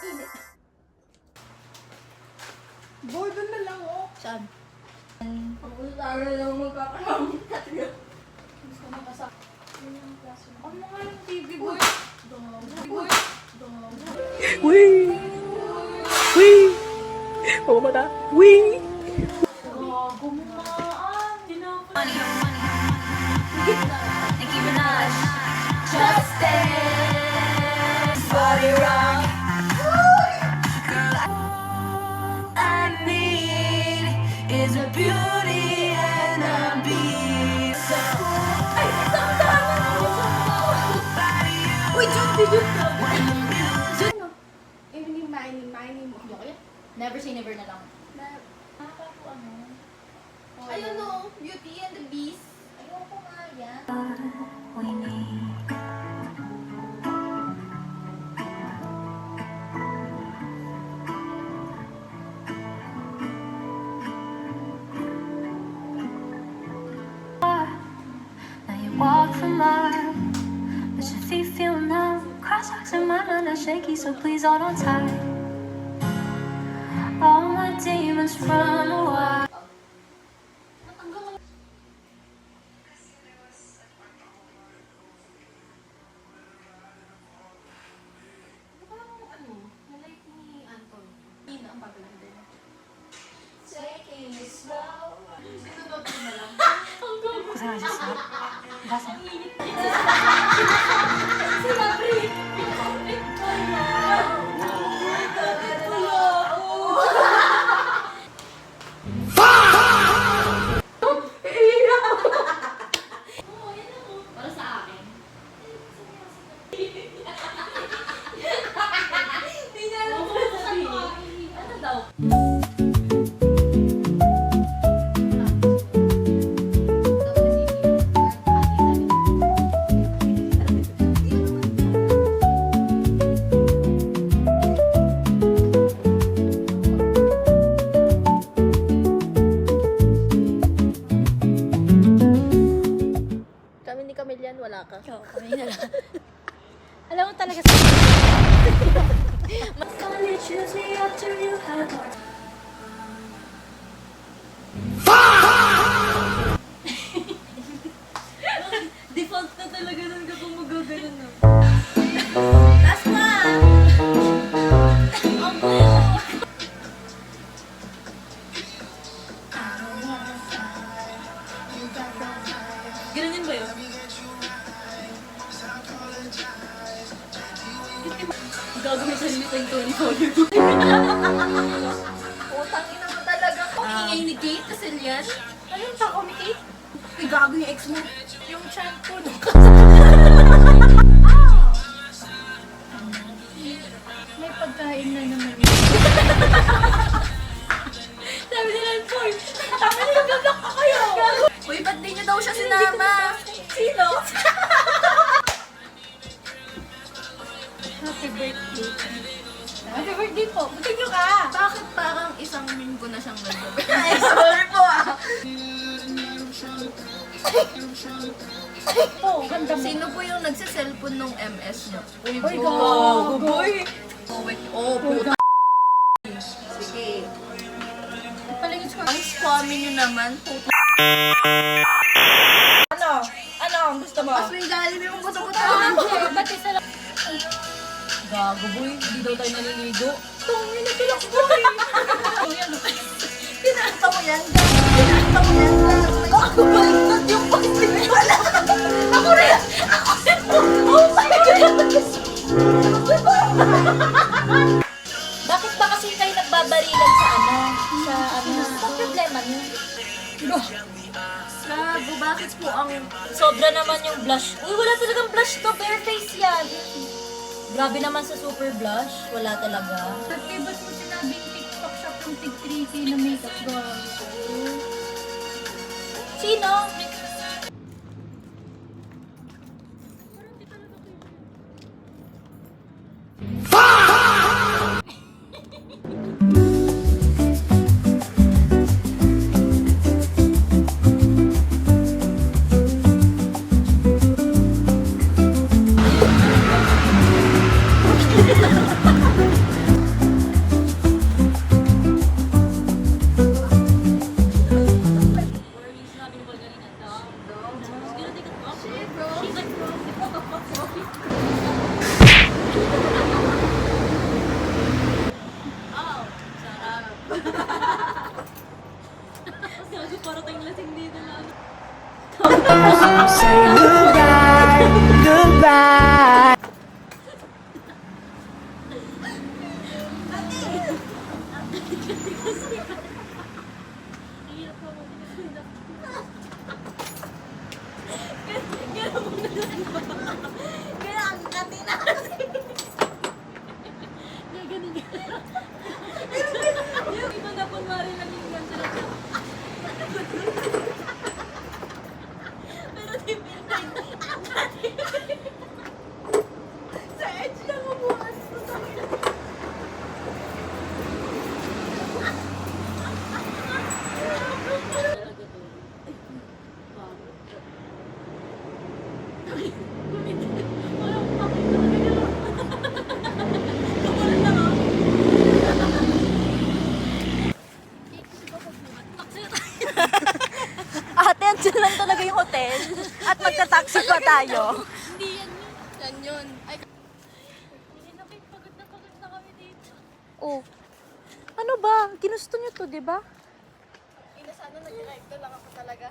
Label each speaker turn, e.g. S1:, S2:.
S1: Init. Boy, doon na lang, oh.
S2: Saan?
S1: Ako sana lang magkakaroon. Gusto mo kasak. Ano nga yung TV, boy? Boy.
S3: Wee! Wee! Oo mata. Wee!
S1: Gumaan.
S2: Nicki Minaj. Justice. Body rock. I need is a beauty and a beast. Ay, uy, Jun, Jun.
S1: Mini mo.
S2: Never say never na lang.
S1: Ayun no, Beauty and the Beast. Ayoko nga yan.
S4: Now you walk for miles, but your feet feel numb. Crosswalks in my mind are shaky, so please hold on tight. All my demons run away.
S1: Taking it slow. Sinunod ko na lang.
S4: 고생하셨어요. 가세요.
S2: Para sa akin.
S1: Hindi niya alam kung ano sasabihin.
S2: Ano daw?
S3: Kami ni Camillian, wala ka.
S2: Ikaw, kami na lang.
S4: Alam mo talaga sa... College choose me after you had more.
S2: Default na talaga nun kapag magaganon na.
S1: Last one.
S2: Ganun ba yun? Gagawin sa limit ng Tony Hollywood.
S1: Utang ina mo talaga. Ang ingay ni Kate Casillas. Ano yung tako ni Kate? Uy, gago yung ex mo. Yung shampoo nung
S4: May pagkain na naman.
S1: sabi nila, Troy, sabi nila, gagak ka kayo. Uy, ba't di niyo daw siya sinama? Sino?
S4: Happy birthday.
S1: Happy birthday po. Buti nyo ka.
S2: Bakit parang isang linggo na siyang nagbabi?
S1: Ay, sorry po ah.
S4: Oh, ganda mo.
S2: Sino po yung nagsiselfon nung MS niyo?
S4: Uy, gago.
S1: boy.
S2: Oh, wait. Oh, puta. Sige.
S4: Palingin ko.
S2: Ang squammy niyo naman. Puta.
S1: Ano? Ano ang gusto mo?
S2: Mas may galim yung buto-buto.
S4: Ba't isa lang?
S2: Gago boy, hindi daw tayo naliligo.
S1: Tungin na pilak boy.
S2: Pinakita mo yan, guys. Pinakita mo yan, guys. Ako baliktad yung pagpipala. Ako rin. Ako rin po. Oh my God.
S4: Bakit ba kasi kayo nagbabarilan sa ano? Sa ano? Ang problema niyo?
S2: Gago, bakit po ang...
S4: Sobra naman yung blush. Uy, wala talagang blush to. Bare face yan. Grabe naman sa super blush. Wala talaga.
S5: Pati ba't mo sinabing TikTok shop yung tig 3K na makeup gawa?
S4: Sino?
S2: Yung iba na kunwari lang yung ganito lang siya. Pero di pinay. Sa edge lang umuhan.
S3: Ate, andyan lang talaga yung hotel. At magta-taxi pa tayo.
S2: Hindi yan yun.
S1: Yan yun. Ay,
S2: Hindi na kayo, pagod na kami dito.
S3: Oh. Ano ba? Ginusto niyo to, di ba?
S1: ina sana nag-drive lang ako talaga.